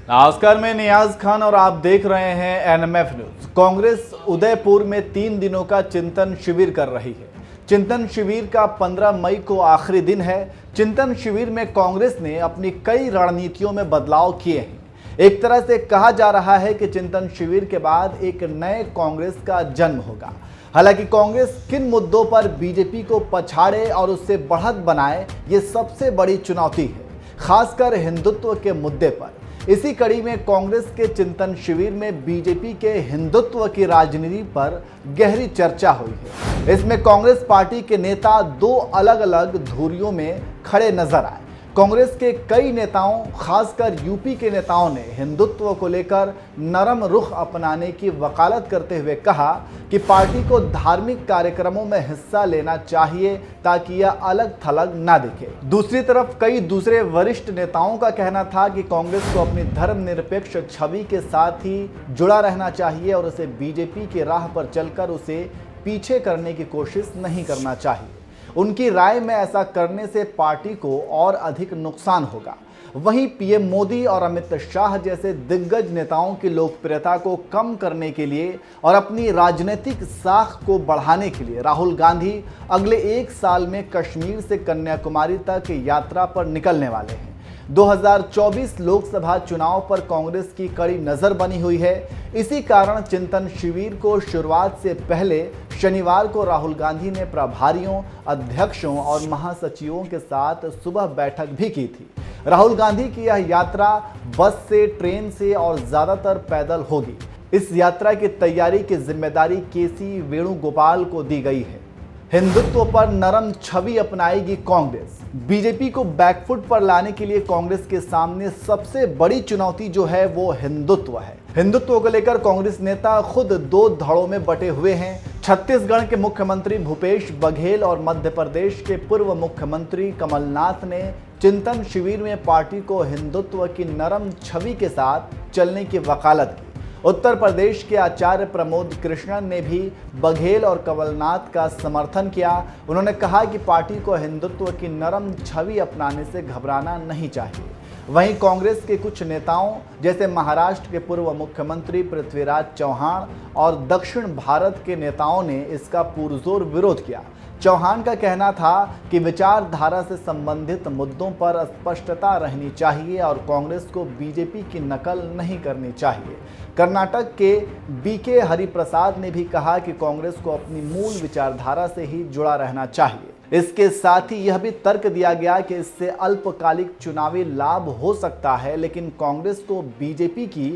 नमस्कार, मैं नियाज खान और आप देख रहे हैं एनएमएफ न्यूज। कांग्रेस उदयपुर में 3 दिनों का चिंतन शिविर कर रही है। चिंतन शिविर का 15 मई को आखिरी दिन है। चिंतन शिविर में कांग्रेस ने अपनी कई रणनीतियों में बदलाव किए हैं। एक तरह से कहा जा रहा है कि चिंतन शिविर के बाद एक नए कांग्रेस का जन्म होगा। हालांकि कांग्रेस किन मुद्दों पर बीजेपी को पछाड़े और उससे बढ़त बनाए, ये सबसे बड़ी चुनौती है, खासकर हिंदुत्व के मुद्दे पर। इसी कड़ी में कांग्रेस के चिंतन शिविर में बीजेपी के हिंदुत्व की राजनीति पर गहरी चर्चा हुई है। इसमें कांग्रेस पार्टी के नेता 2 अलग अलग धुरियों में खड़े नजर आए। कांग्रेस के कई नेताओं, खासकर यूपी के नेताओं ने हिंदुत्व को लेकर नरम रुख अपनाने की वकालत करते हुए कहा कि पार्टी को धार्मिक कार्यक्रमों में हिस्सा लेना चाहिए ताकि यह अलग थलग ना दिखे। दूसरी तरफ कई दूसरे वरिष्ठ नेताओं का कहना था कि कांग्रेस को अपनी धर्मनिरपेक्ष छवि के साथ ही जुड़ा रहना चाहिए और उसे बीजेपी की राह पर चलकर उसे पीछे करने की कोशिश नहीं करना चाहिए। उनकी राय में ऐसा करने से पार्टी को और अधिक नुकसान होगा। वहीं पीएम मोदी और अमित शाह जैसे दिग्गज नेताओं की लोकप्रियता को कम करने के लिए और अपनी राजनीतिक साख को बढ़ाने के लिए राहुल गांधी अगले 1 साल में कश्मीर से कन्याकुमारी तक यात्रा पर निकलने वाले हैं। 2024 लोकसभा चुनाव पर कांग्रेस की कड़ी नजर बनी हुई है। इसी कारण चिंतन शिविर को शुरुआत से पहले शनिवार को राहुल गांधी ने प्रभारियों, अध्यक्षों और महासचिवों के साथ सुबह बैठक भी की थी। राहुल गांधी की यह यात्रा बस से, ट्रेन से और ज्यादातर पैदल होगी। इस यात्रा की तैयारी की जिम्मेदारी केसी वेणुगोपाल को दी गई है। हिंदुत्व पर नरम छवि अपनाएगी कांग्रेस। बीजेपी को बैकफुट पर लाने के लिए कांग्रेस के सामने सबसे बड़ी चुनौती जो है वो हिंदुत्व है। हिंदुत्व को लेकर कांग्रेस नेता खुद 2 धड़ों में बटे हुए हैं। छत्तीसगढ़ के मुख्यमंत्री भूपेश बघेल और मध्य प्रदेश के पूर्व मुख्यमंत्री कमलनाथ ने चिंतन शिविर में पार्टी को हिंदुत्व की नरम छवि के साथ चलने की वकालत की। उत्तर प्रदेश के आचार्य प्रमोद कृष्णन ने भी बघेल और कमलनाथ का समर्थन किया। उन्होंने कहा कि पार्टी को हिंदुत्व की नरम छवि अपनाने से घबराना नहीं चाहिए। वहीं कांग्रेस के कुछ नेताओं जैसे महाराष्ट्र के पूर्व मुख्यमंत्री पृथ्वीराज चौहान और दक्षिण भारत के नेताओं ने इसका पुरजोर विरोध किया। चौहान का कहना था कि विचारधारा से संबंधित मुद्दों पर स्पष्टता रहनी चाहिए और कांग्रेस को बीजेपी की नकल नहीं करनी चाहिए। कर्नाटक के बीके हरिप्रसाद ने भी कहा कि कांग्रेस को अपनी मूल विचारधारा से ही जुड़ा रहना चाहिए। इसके साथ ही यह भी तर्क दिया गया कि इससे अल्पकालिक चुनावी लाभ हो सकता है, लेकिन कांग्रेस को बीजेपी की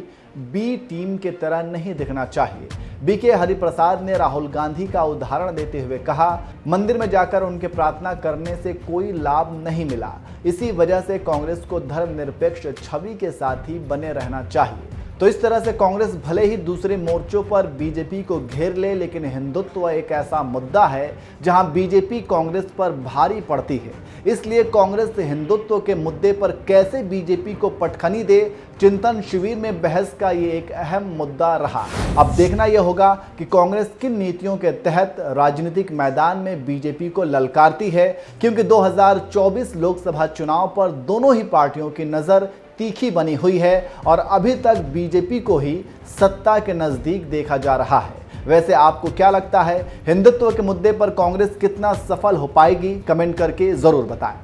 बी टीम के तरह नहीं दिखना चाहिए। बीके हरिप्रसाद ने राहुल गांधी का उदाहरण देते हुए कहा, मंदिर में जाकर उनके प्रार्थना करने से कोई लाभ नहीं मिला। इसी वजह से कांग्रेस को धर्मनिरपेक्ष छवि के साथ ही बने रहना चाहिए। तो इस तरह से कांग्रेस भले ही दूसरे मोर्चों पर बीजेपी को घेर ले, लेकिन हिंदुत्व एक ऐसा मुद्दा है जहां बीजेपी कांग्रेस पर भारी पड़ती है। इसलिए कांग्रेस हिंदुत्व के मुद्दे पर कैसे बीजेपी को पटखनी दे, चिंतन शिविर में बहस का ये एक अहम मुद्दा रहा। अब देखना यह होगा कि कांग्रेस किन नीतियों के तहत राजनीतिक मैदान में बीजेपी को ललकारती है, क्योंकि 2024 लोकसभा चुनाव पर दोनों ही पार्टियों की नज़र तीखी बनी हुई है और अभी तक बीजेपी को ही सत्ता के नजदीक देखा जा रहा है। वैसे आपको क्या लगता है, हिंदुत्व के मुद्दे पर कांग्रेस कितना सफल हो पाएगी? कमेंट करके जरूर बताएं।